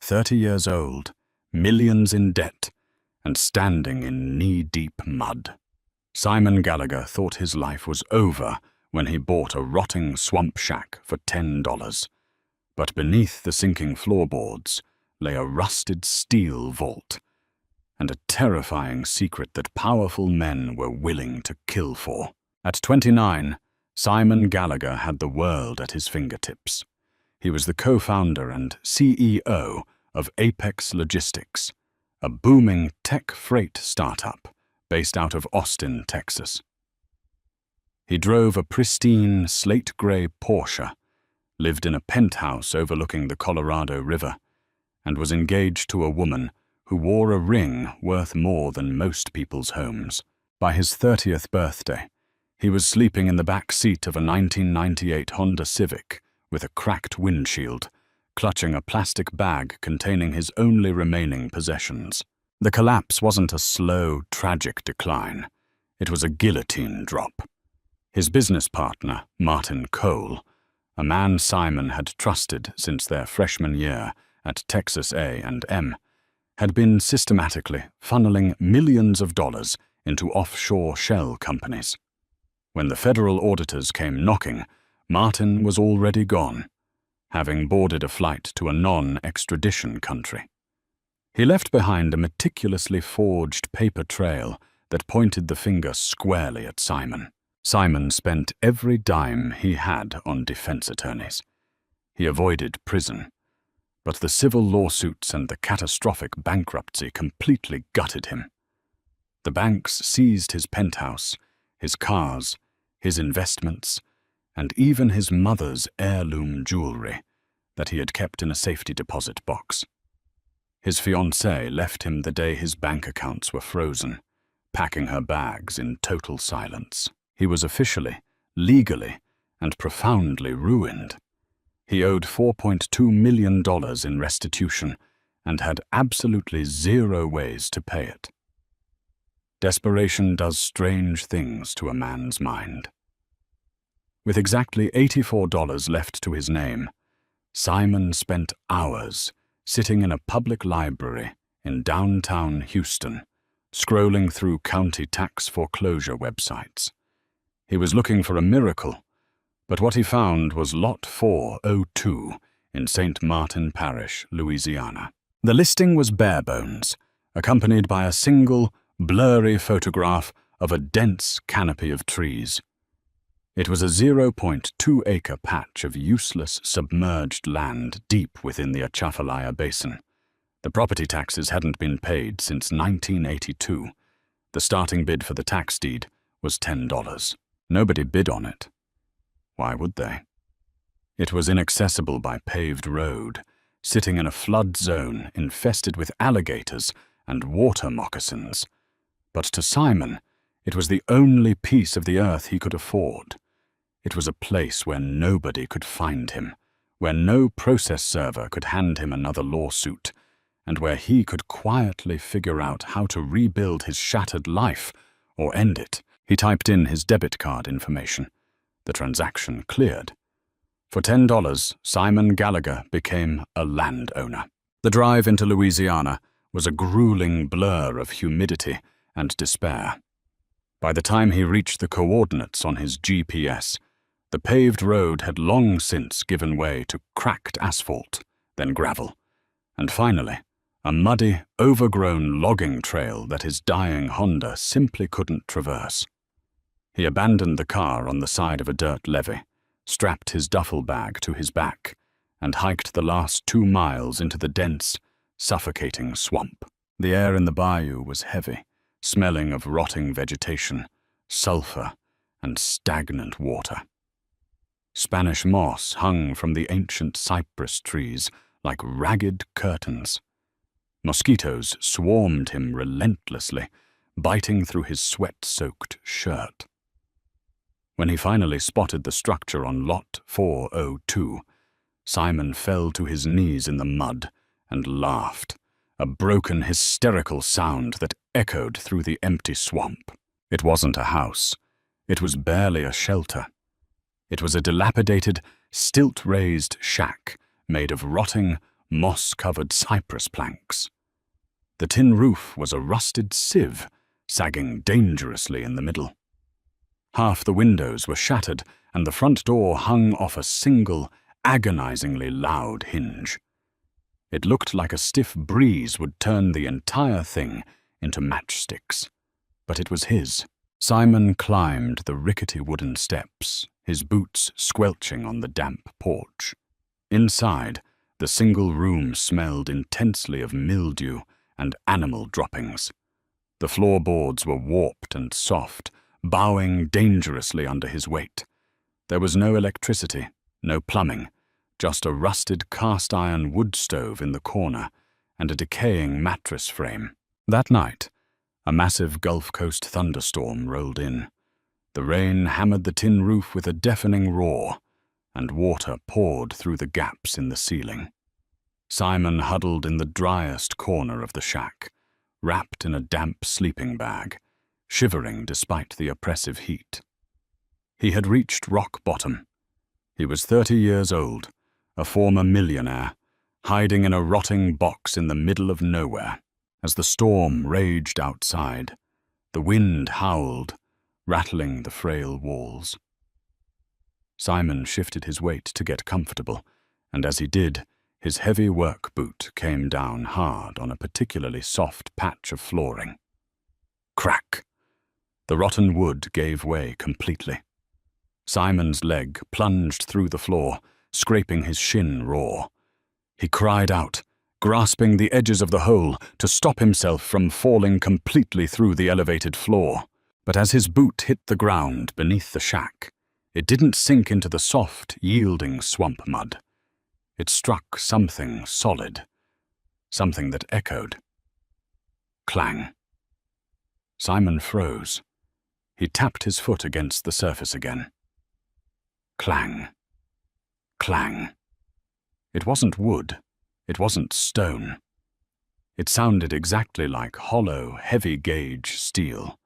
30 years old, millions in debt, and standing in knee-deep mud. Simon Gallagher thought his life was over when he bought a rotting swamp shack for $10. But beneath the sinking floorboards lay a rusted steel vault, and a terrifying secret that powerful men were willing to kill for. At 29, Simon Gallagher had the world at his fingertips. He was the co-founder and CEO of Apex Logistics, a booming tech freight startup based out of Austin, Texas. He drove a pristine slate-gray Porsche, lived in a penthouse overlooking the Colorado River, and was engaged to a woman who wore a ring worth more than most people's homes. By his 30th birthday, he was sleeping in the back seat of a 1998 Honda Civic with a cracked windshield, clutching a plastic bag containing his only remaining possessions. The collapse wasn't a slow, tragic decline. It was a guillotine drop. His business partner, Martin Cole, a man Simon had trusted since their freshman year at Texas A&M, had been systematically funneling millions of dollars into offshore shell companies. When the federal auditors came knocking, Martin was already gone, having boarded a flight to a non-extradition country. He left behind a meticulously forged paper trail that pointed the finger squarely at Simon. Simon spent every dime he had on defense attorneys. He avoided prison, but the civil lawsuits and the catastrophic bankruptcy completely gutted him. The banks seized his penthouse, his cars, his investments, and even his mother's heirloom jewelry that he had kept in a safety deposit box. His fiancée left him the day his bank accounts were frozen, packing her bags in total silence. He was officially, legally, and profoundly ruined. He owed $4.2 million in restitution and had absolutely zero ways to pay it. Desperation does strange things to a man's mind. With exactly $84 left to his name, Simon spent hours sitting in a public library in downtown Houston, scrolling through county tax foreclosure websites. He was looking for a miracle, but what he found was Lot 402 in St. Martin Parish, Louisiana. The listing was bare bones, accompanied by a single, blurry photograph of a dense canopy of trees. It was a 0.2-acre patch of useless, submerged land deep within the Atchafalaya Basin. The property taxes hadn't been paid since 1982. The starting bid for the tax deed was $10. Nobody bid on it. Why would they? It was inaccessible by paved road, sitting in a flood zone infested with alligators and water moccasins. But to Simon, it was the only piece of the earth he could afford. It was a place where nobody could find him, where no process server could hand him another lawsuit, and where he could quietly figure out how to rebuild his shattered life or end it. He typed in his debit card information. The transaction cleared. For $10, Simon Gallagher became a landowner. The drive into Louisiana was a grueling blur of humidity and despair. By the time he reached the coordinates on his GPS, the paved road had long since given way to cracked asphalt, then gravel, and finally, a muddy, overgrown logging trail that his dying Honda simply couldn't traverse. He abandoned the car on the side of a dirt levee, strapped his duffel bag to his back, and hiked the last 2 miles into the dense, suffocating swamp. The air in the bayou was heavy, smelling of rotting vegetation, sulfur, and stagnant water. Spanish moss hung from the ancient cypress trees like ragged curtains. Mosquitoes swarmed him relentlessly, biting through his sweat-soaked shirt. When he finally spotted the structure on Lot 402, Simon fell to his knees in the mud and laughed, a broken, hysterical sound that echoed through the empty swamp. It wasn't a house. It was barely a shelter. It was a dilapidated, stilt-raised shack made of rotting, moss-covered cypress planks. The tin roof was a rusted sieve, sagging dangerously in the middle. Half the windows were shattered, and the front door hung off a single, agonizingly loud hinge. It looked like a stiff breeze would turn the entire thing into matchsticks. But it was his. Simon climbed the rickety wooden steps, his boots squelching on the damp porch. Inside, the single room smelled intensely of mildew and animal droppings. The floorboards were warped and soft, bowing dangerously under his weight. There was no electricity, no plumbing, just a rusted cast-iron wood stove in the corner and a decaying mattress frame. That night, a massive Gulf Coast thunderstorm rolled in. The rain hammered the tin roof with a deafening roar, and water poured through the gaps in the ceiling. Simon huddled in the driest corner of the shack, wrapped in a damp sleeping bag, shivering despite the oppressive heat. He had reached rock bottom. He was 30 years old, a former millionaire, hiding in a rotting box in the middle of nowhere. As the storm raged outside, the wind howled, rattling the frail walls. Simon shifted his weight to get comfortable, and as he did, his heavy work boot came down hard on a particularly soft patch of flooring. Crack! The rotten wood gave way completely. Simon's leg plunged through the floor, scraping his shin raw. He cried out, grasping the edges of the hole to stop himself from falling completely through the elevated floor. But as his boot hit the ground beneath the shack, it didn't sink into the soft, yielding swamp mud. It struck something solid, something that echoed. Clang. Simon froze. He tapped his foot against the surface again. Clang. Clang. It wasn't wood. It wasn't stone. It sounded exactly like hollow, heavy-gauge steel.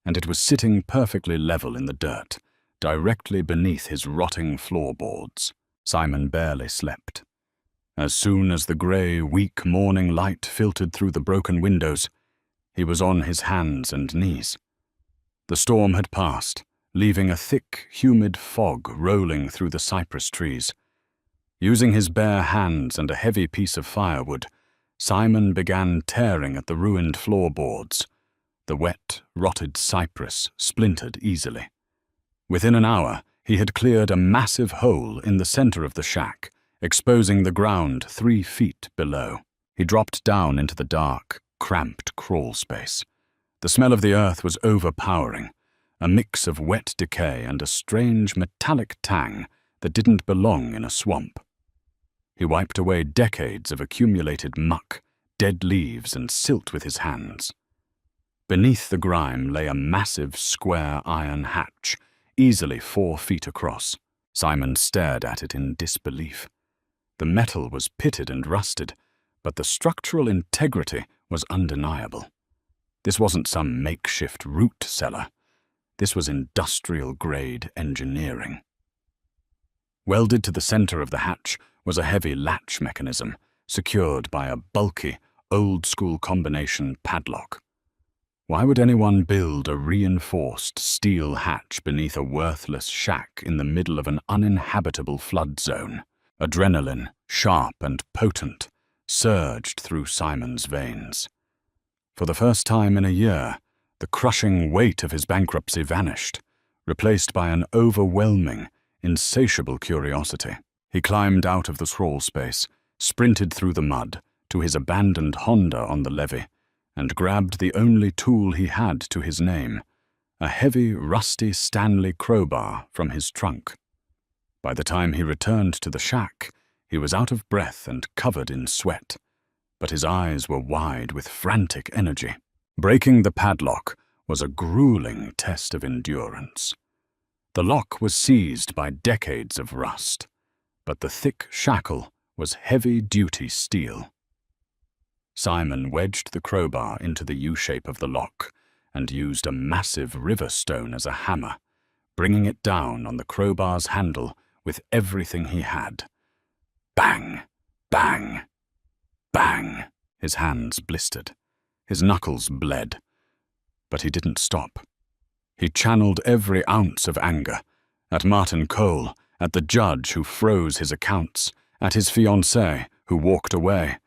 And it was sitting perfectly level in the dirt, directly beneath his rotting floorboards. Simon barely slept. As soon as the grey, weak morning light filtered through the broken windows, he was on his hands and knees. The storm had passed, leaving a thick, humid fog rolling through the cypress trees. Using his bare hands and a heavy piece of firewood, Simon began tearing at the ruined floorboards. The wet, rotted cypress splintered easily. Within an hour, he had cleared a massive hole in the center of the shack, exposing the ground 3 feet below. He dropped down into the dark, cramped crawl space. The smell of the earth was overpowering, a mix of wet decay and a strange metallic tang that didn't belong in a swamp. He wiped away decades of accumulated muck, dead leaves, and silt with his hands. Beneath the grime lay a massive square iron hatch, easily 4 feet across. Simon stared at it in disbelief. The metal was pitted and rusted, but the structural integrity was undeniable. This wasn't some makeshift root cellar. This was industrial-grade engineering. Welded to the center of the hatch was a heavy latch mechanism, secured by a bulky, old-school combination padlock. Why would anyone build a reinforced steel hatch beneath a worthless shack in the middle of an uninhabitable flood zone? Adrenaline, sharp and potent, surged through Simon's veins. For the first time in a year, the crushing weight of his bankruptcy vanished, replaced by an overwhelming, insatiable curiosity. He climbed out of the crawl space, sprinted through the mud to his abandoned Honda on the levee, and grabbed the only tool he had to his name, a heavy, rusty Stanley crowbar from his trunk. By the time he returned to the shack, he was out of breath and covered in sweat, but his eyes were wide with frantic energy. Breaking the padlock was a grueling test of endurance. The lock was seized by decades of rust, but the thick shackle was heavy-duty steel. Simon wedged the crowbar into the U-shape of the lock and used a massive river stone as a hammer, bringing it down on the crowbar's handle with everything he had. Bang! Bang! Bang! His hands blistered. His knuckles bled. But he didn't stop. He channeled every ounce of anger at Martin Cole, at the judge who froze his accounts, at his fiancée who walked away,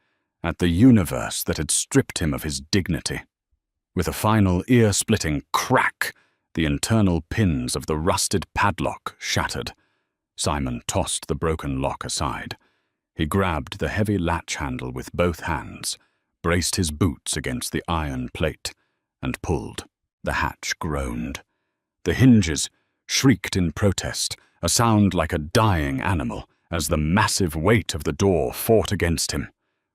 at the universe that had stripped him of his dignity. With a final ear-splitting crack, the internal pins of the rusted padlock shattered. Simon tossed the broken lock aside. He grabbed the heavy latch handle with both hands, braced his boots against the iron plate, and pulled. The hatch groaned. The hinges shrieked in protest, a sound like a dying animal, as the massive weight of the door fought against him.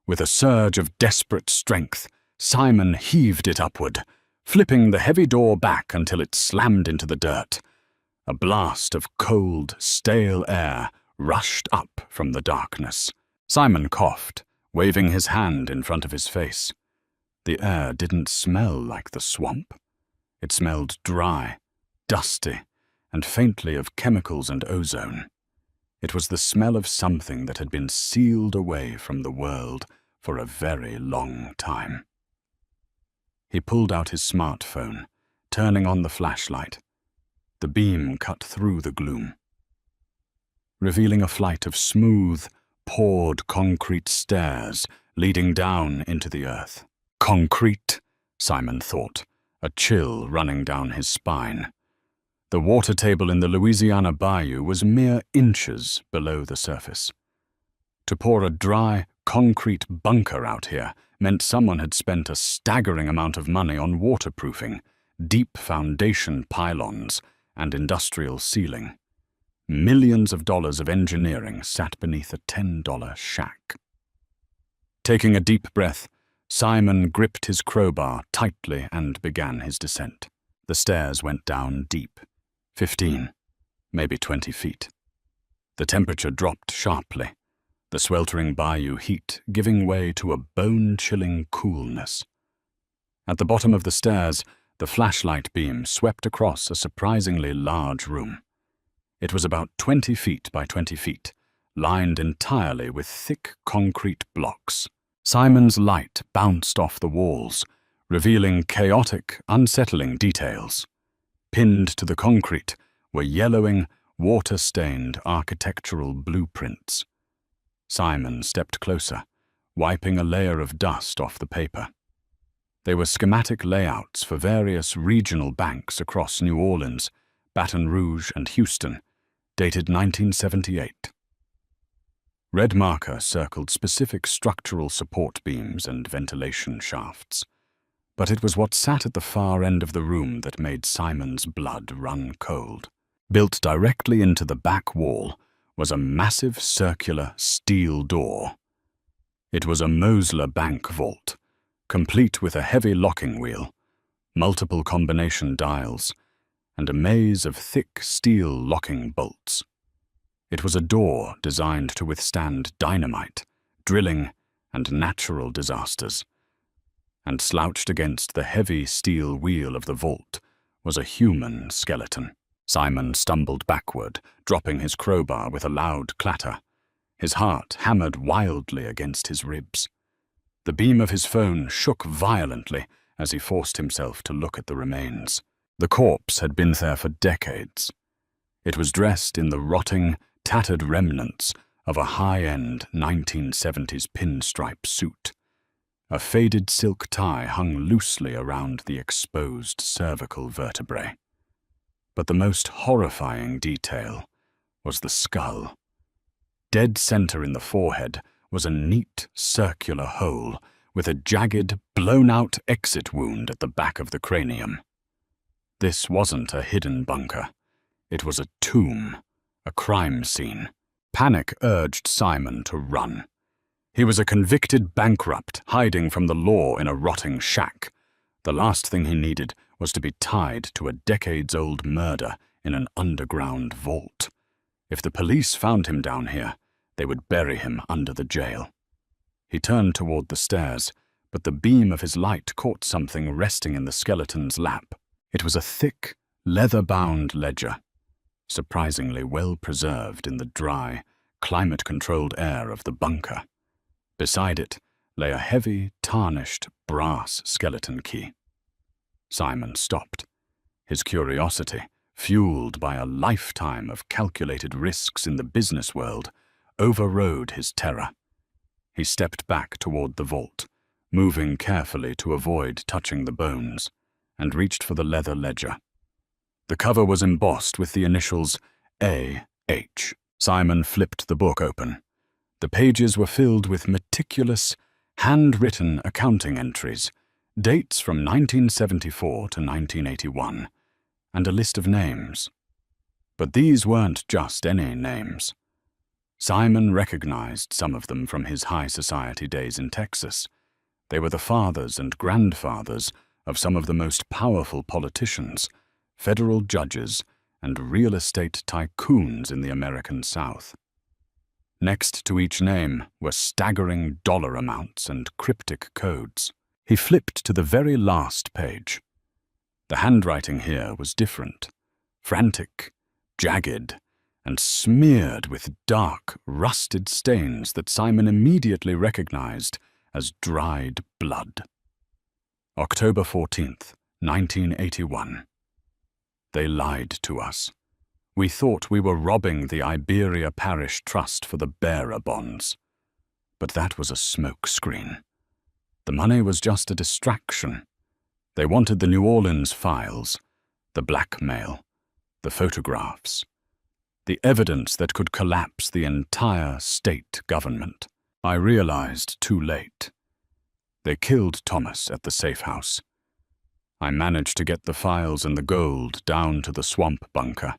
With a surge of desperate strength, Simon heaved it upward, flipping the heavy door back until it slammed into the dirt. A blast of cold, stale air rushed up from the darkness. Simon coughed, waving his hand in front of his face. The air didn't smell like the swamp. It smelled dry, dusty, and faintly of chemicals and ozone. It was the smell of something that had been sealed away from the world for a very long time. He pulled out his smartphone, turning on the flashlight. The beam cut through the gloom, revealing a flight of smooth, poured concrete stairs leading down into the earth. Concrete, Simon thought, a chill running down his spine. The water table in the Louisiana bayou was mere inches below the surface. To pour a dry, concrete bunker out here meant someone had spent a staggering amount of money on waterproofing, deep foundation pylons, and industrial sealing. Millions of dollars of engineering sat beneath a $10 shack. Taking a deep breath, Simon gripped his crowbar tightly and began his descent. The stairs went down deep, 15, maybe 20 feet. The temperature dropped sharply, the sweltering bayou heat giving way to a bone-chilling coolness. At the bottom of the stairs, the flashlight beam swept across a surprisingly large room. It was about 20 feet by 20 feet, lined entirely with thick concrete blocks. Simon's light bounced off the walls, revealing chaotic, unsettling details. Pinned to the concrete were yellowing, water-stained architectural blueprints. Simon stepped closer, wiping a layer of dust off the paper. They were schematic layouts for various regional banks across New Orleans, Baton Rouge, and Houston, dated 1978. Red marker circled specific structural support beams and ventilation shafts. But it was what sat at the far end of the room that made Simon's blood run cold. Built directly into the back wall was a massive circular steel door. It was a Mosler bank vault, complete with a heavy locking wheel, multiple combination dials, and a maze of thick steel locking bolts. It was a door designed to withstand dynamite, drilling, and natural disasters. And slouched against the heavy steel wheel of the vault was a human skeleton. Simon stumbled backward, dropping his crowbar with a loud clatter. His heart hammered wildly against his ribs. The beam of his phone shook violently as he forced himself to look at the remains. The corpse had been there for decades. It was dressed in the rotting, tattered remnants of a high-end 1970s pinstripe suit. A faded silk tie hung loosely around the exposed cervical vertebrae. But the most horrifying detail was the skull. Dead center in the forehead was a neat, circular hole with a jagged, blown-out exit wound at the back of the cranium. This wasn't a hidden bunker. It was a tomb, a crime scene. Panic urged Simon to run. He was a convicted bankrupt hiding from the law in a rotting shack. The last thing he needed was to be tied to a decades-old murder in an underground vault. If the police found him down here, they would bury him under the jail. He turned toward the stairs, but the beam of his light caught something resting in the skeleton's lap. It was a thick, leather-bound ledger, surprisingly well preserved in the dry, climate-controlled air of the bunker. Beside it lay a heavy, tarnished brass skeleton key. Simon stopped. His curiosity, fueled by a lifetime of calculated risks in the business world, overrode his terror. He stepped back toward the vault, moving carefully to avoid touching the bones, and reached for the leather ledger. The cover was embossed with the initials A.H. Simon flipped the book open. The pages were filled with meticulous, handwritten accounting entries, dates from 1974 to 1981, and a list of names. But these weren't just any names. Simon recognized some of them from his high society days in Texas. They were the fathers and grandfathers of some of the most powerful politicians, federal judges, and real estate tycoons in the American South. Next to each name were staggering dollar amounts and cryptic codes. He flipped to the very last page. The handwriting here was different, frantic, jagged, and smeared with dark, rusted stains that Simon immediately recognized as dried blood. October 14th, 1981. They lied to us. We thought we were robbing the Iberia Parish Trust for the bearer bonds. But that was a smokescreen. The money was just a distraction. They wanted the New Orleans files, the blackmail, the photographs, the evidence that could collapse the entire state government. I realized too late. They killed Thomas at the safe house. I managed to get the files and the gold down to the swamp bunker.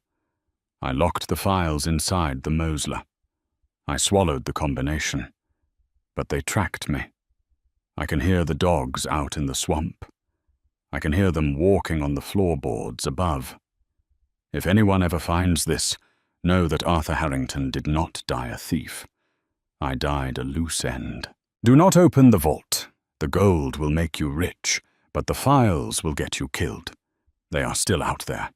I locked the files inside the Mosler. I swallowed the combination. But they tracked me. I can hear the dogs out in the swamp. I can hear them walking on the floorboards above. If anyone ever finds this, know that Arthur Harrington did not die a thief. I died a loose end. Do not open the vault. The gold will make you rich, but the files will get you killed. They are still out there.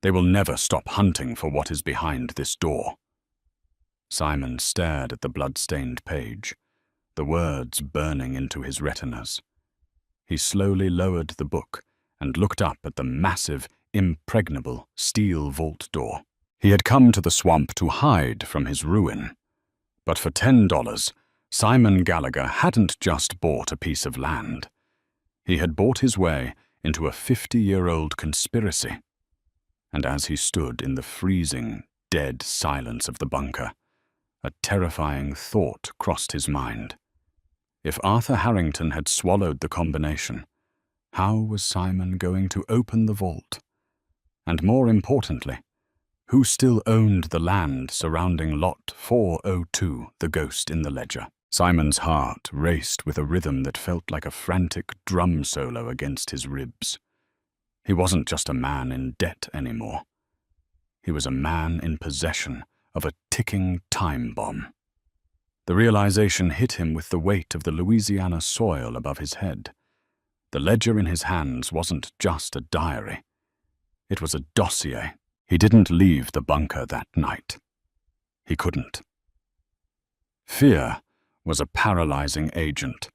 They will never stop hunting for what is behind this door. Simon stared at the blood-stained page, the words burning into his retinas. He slowly lowered the book and looked up at the massive, impregnable steel vault door. He had come to the swamp to hide from his ruin. But for $10, Simon Gallagher hadn't just bought a piece of land. He had bought his way into a 50-year-old conspiracy. And as he stood in the freezing, dead silence of the bunker, a terrifying thought crossed his mind. If Arthur Harrington had swallowed the combination, how was Simon going to open the vault? And more importantly, who still owned the land surrounding Lot 402, the ghost in the ledger? Simon's heart raced with a rhythm that felt like a frantic drum solo against his ribs. He wasn't just a man in debt anymore. He was a man in possession of a ticking time bomb. The realization hit him with the weight of the Louisiana soil above his head. The ledger in his hands wasn't just a diary. It was a dossier. He didn't leave the bunker that night. He couldn't. Fear was a paralyzing agent,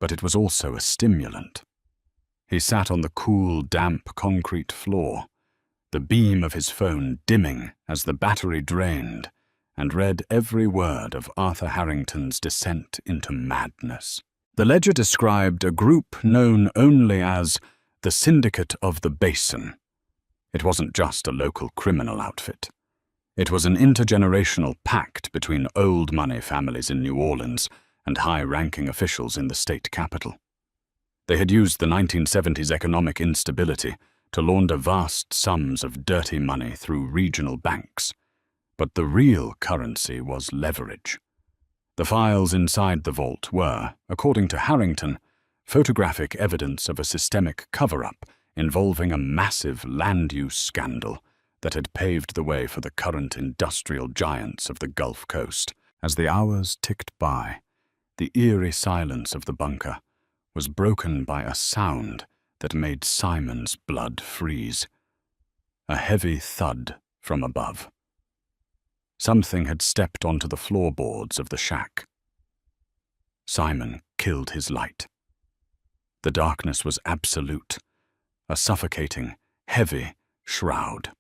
but it was also a stimulant. He sat on the cool, damp concrete floor, the beam of his phone dimming as the battery drained, and read every word of Arthur Harrington's descent into madness. The ledger described a group known only as the Syndicate of the Basin. It wasn't just a local criminal outfit. It was an intergenerational pact between old money families in New Orleans and high-ranking officials in the state capital. They had used the 1970s economic instability to launder vast sums of dirty money through regional banks. But the real currency was leverage. The files inside the vault were, according to Harrington, photographic evidence of a systemic cover-up involving a massive land-use scandal that had paved the way for the current industrial giants of the Gulf Coast. As the hours ticked by, the eerie silence of the bunker was broken by a sound that made Simon's blood freeze. A heavy thud from above. Something had stepped onto the floorboards of the shack. Simon killed his light. The darkness was absolute, a suffocating, heavy shroud.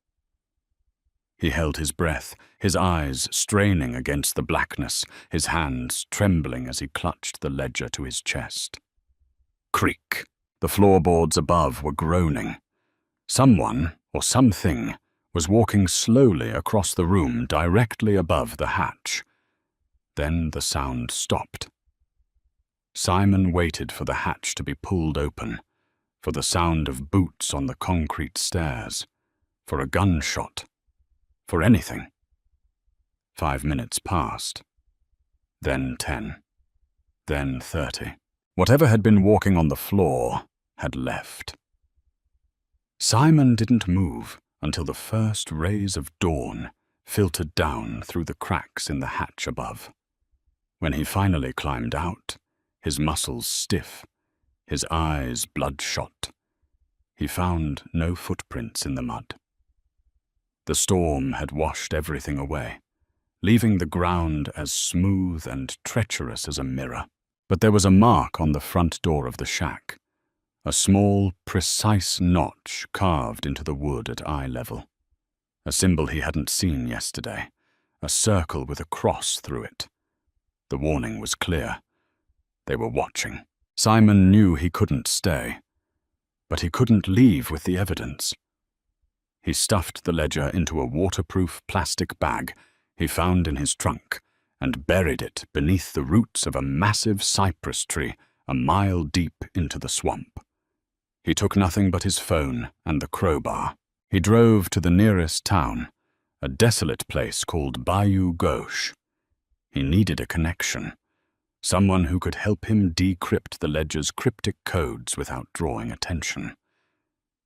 He held his breath, his eyes straining against the blackness, his hands trembling as he clutched the ledger to his chest. Creak! The floorboards above were groaning. Someone, or something, was walking slowly across the room directly above the hatch. Then the sound stopped. Simon waited for the hatch to be pulled open, for the sound of boots on the concrete stairs, for a gunshot, for anything. 5 minutes passed, then 10, then 30. Whatever had been walking on the floor had left. Simon didn't move until the first rays of dawn filtered down through the cracks in the hatch above. When he finally climbed out, his muscles stiff, his eyes bloodshot, he found no footprints in the mud. The storm had washed everything away, leaving the ground as smooth and treacherous as a mirror. But there was a mark on the front door of the shack, a small, precise notch carved into the wood at eye level. A symbol he hadn't seen yesterday, a circle with a cross through it. The warning was clear. They were watching. Simon knew he couldn't stay, but he couldn't leave with the evidence. He stuffed the ledger into a waterproof plastic bag he found in his trunk and buried it beneath the roots of a massive cypress tree a mile deep into the swamp. He took nothing but his phone and the crowbar. He drove to the nearest town, a desolate place called Bayou Gauche. He needed a connection, someone who could help him decrypt the ledger's cryptic codes without drawing attention.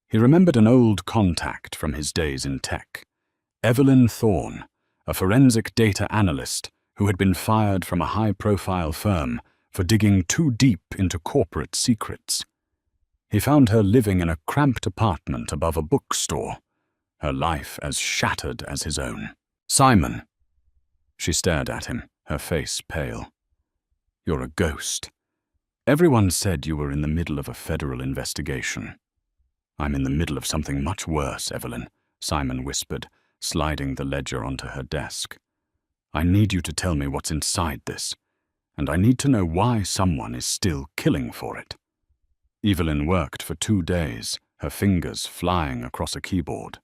He remembered an old contact from his days in tech, Evelyn Thorne, a forensic data analyst who had been fired from a high-profile firm for digging too deep into corporate secrets. He found her living in a cramped apartment above a bookstore, her life as shattered as his own. "Simon." She stared at him, her face pale. "You're a ghost. Everyone said you were in the middle of a federal investigation." "I'm in the middle of something much worse, Evelyn," Simon whispered, sliding the ledger onto her desk. "I need you to tell me what's inside this, and I need to know why someone is still killing for it." Evelyn worked for 2 days, her fingers flying across a keyboard.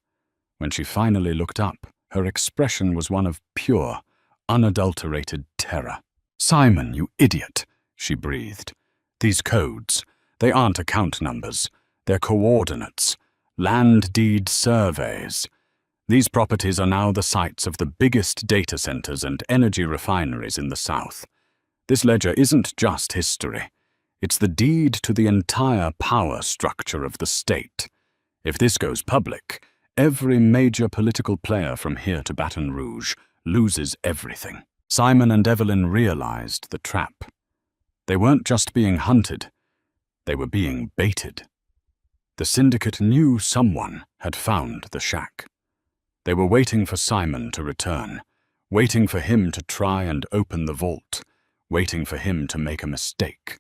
When she finally looked up, her expression was one of pure, unadulterated terror. "Simon, you idiot," she breathed. "These codes, they aren't account numbers. They're coordinates, land deed surveys. These properties are now the sites of the biggest data centers and energy refineries in the South. This ledger isn't just history. It's the deed to the entire power structure of the state. If this goes public, every major political player from here to Baton Rouge loses everything." Simon and Evelyn realized the trap. They weren't just being hunted, they were being baited. The syndicate knew someone had found the shack. They were waiting for Simon to return, waiting for him to try and open the vault, waiting for him to make a mistake.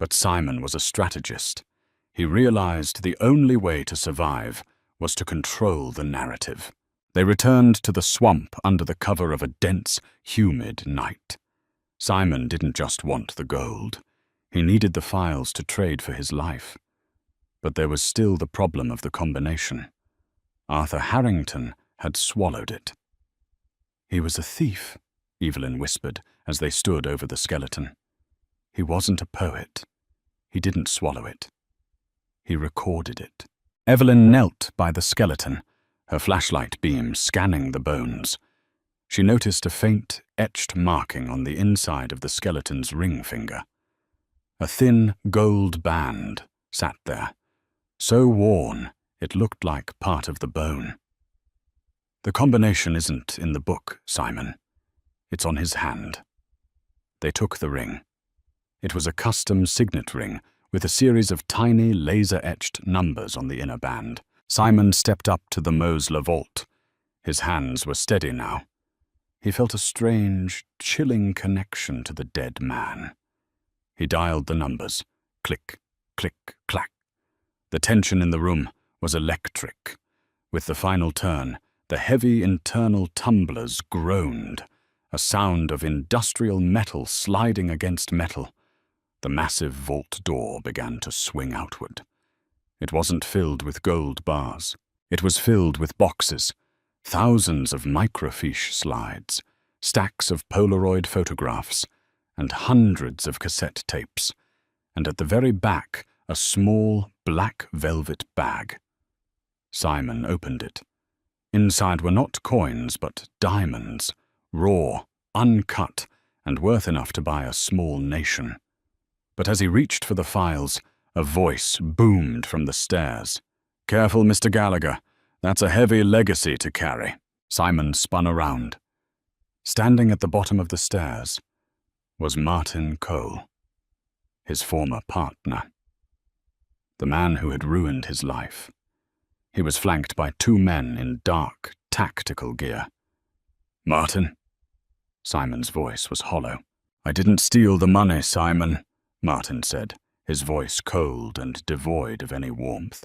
But Simon was a strategist. He realized the only way to survive was to control the narrative. They returned to the swamp under the cover of a dense, humid night. Simon didn't just want the gold. He needed the files to trade for his life. But there was still the problem of the combination. Arthur Harrington had swallowed it. "He was a thief," Evelyn whispered as they stood over the skeleton. "He wasn't a poet. He didn't swallow it. He recorded it." Evelyn knelt by the skeleton, her flashlight beam scanning the bones. She noticed a faint, etched marking on the inside of the skeleton's ring finger. A thin, gold band sat there, so worn it looked like part of the bone. "The combination isn't in the book, Simon. It's on his hand." They took the ring. It was a custom signet ring with a series of tiny, laser-etched numbers on the inner band. Simon stepped up to the Mosler vault. His hands were steady now. He felt a strange, chilling connection to the dead man. He dialed the numbers. Click, click, clack. The tension in the room was electric. With the final turn, the heavy internal tumblers groaned, a sound of industrial metal sliding against metal. The massive vault door began to swing outward. It wasn't filled with gold bars. It was filled with boxes, thousands of microfiche slides, stacks of Polaroid photographs, and hundreds of cassette tapes, and at the very back, a small black velvet bag. Simon opened it. Inside were not coins, but diamonds, raw, uncut, and worth enough to buy a small nation. But as he reached for the files, a voice boomed from the stairs. "Careful, Mr. Gallagher. That's a heavy legacy to carry." Simon spun around. Standing at the bottom of the stairs was Martin Cole, his former partner. The man who had ruined his life. He was flanked by two men in dark, tactical gear. "Martin?" Simon's voice was hollow. "I didn't steal the money, Simon," Martin said, his voice cold and devoid of any warmth.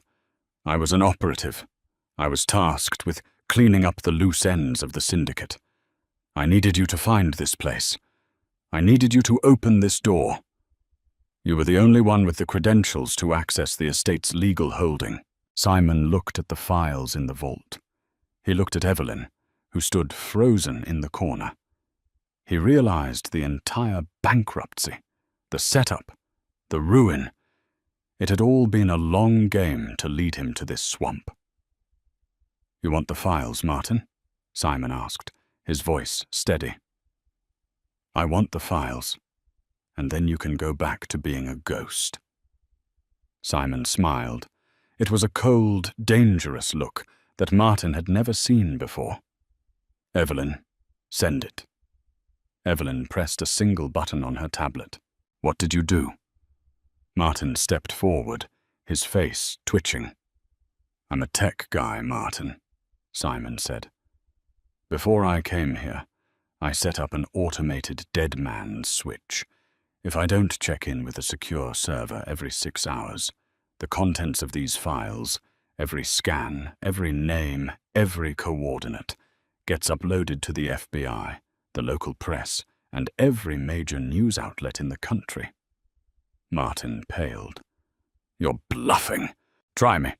"I was an operative. I was tasked with cleaning up the loose ends of the syndicate. I needed you to find this place. I needed you to open this door. You were the only one with the credentials to access the estate's legal holding." Simon looked at the files in the vault. He looked at Evelyn, who stood frozen in the corner. He realized the entire bankruptcy, the setup, the ruin. It had all been a long game to lead him to this swamp. "You want the files, Martin?" Simon asked, his voice steady. "I want the files, and then you can go back to being a ghost." Simon smiled. It was a cold, dangerous look that Martin had never seen before. "Evelyn, send it." Evelyn pressed a single button on her tablet. "What did you do?" Martin stepped forward, his face twitching. "I'm a tech guy, Martin," Simon said. "Before I came here, I set up an automated dead man's switch. If I don't check in with a secure server every 6 hours, the contents of these files, every scan, every name, every coordinate, gets uploaded to the FBI, the local press, and every major news outlet in the country." Martin paled. "You're bluffing. Try me.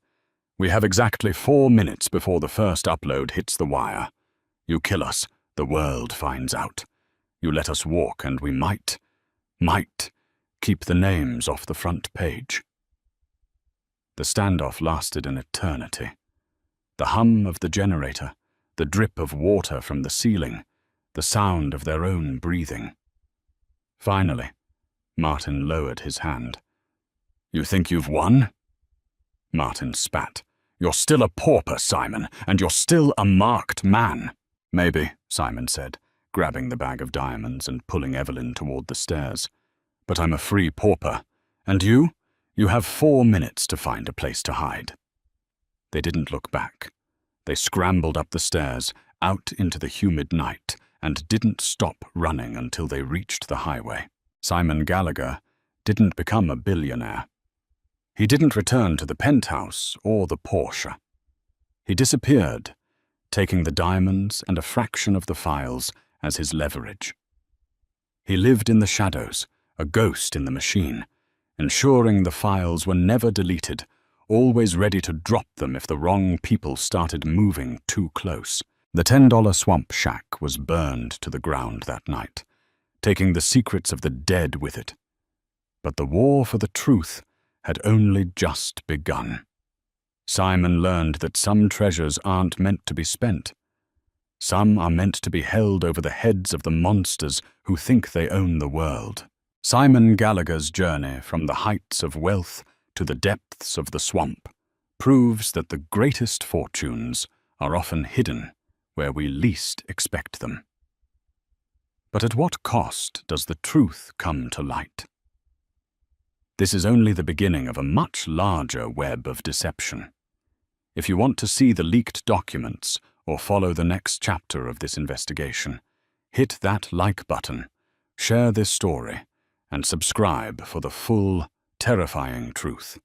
We have exactly 4 minutes before the first upload hits the wire. You kill us, the world finds out. You let us walk, and we might keep the names off the front page." The standoff lasted an eternity. The hum of the generator, the drip of water from the ceiling, the sound of their own breathing. Finally, Martin lowered his hand. "You think you've won?" Martin spat. "You're still a pauper, Simon, and you're still a marked man." "Maybe," Simon said, grabbing the bag of diamonds and pulling Evelyn toward the stairs. "But I'm a free pauper. And you? You have 4 minutes to find a place to hide." They didn't look back. They scrambled up the stairs, out into the humid night, and didn't stop running until they reached the highway. Simon Gallagher didn't become a billionaire. He didn't return to the penthouse or the Porsche. He disappeared, taking the diamonds and a fraction of the files as his leverage. He lived in the shadows, a ghost in the machine, ensuring the files were never deleted, always ready to drop them if the wrong people started moving too close. The $10 swamp shack was burned to the ground that night, taking the secrets of the dead with it. But the war for the truth had only just begun. Simon learned that some treasures aren't meant to be spent. Some are meant to be held over the heads of the monsters who think they own the world. Simon Gallagher's journey from the heights of wealth to the depths of the swamp proves that the greatest fortunes are often hidden where we least expect them. But at what cost does the truth come to light? This is only the beginning of a much larger web of deception. If you want to see the leaked documents or follow the next chapter of this investigation, hit that like button, share this story, and subscribe for the full, terrifying truth.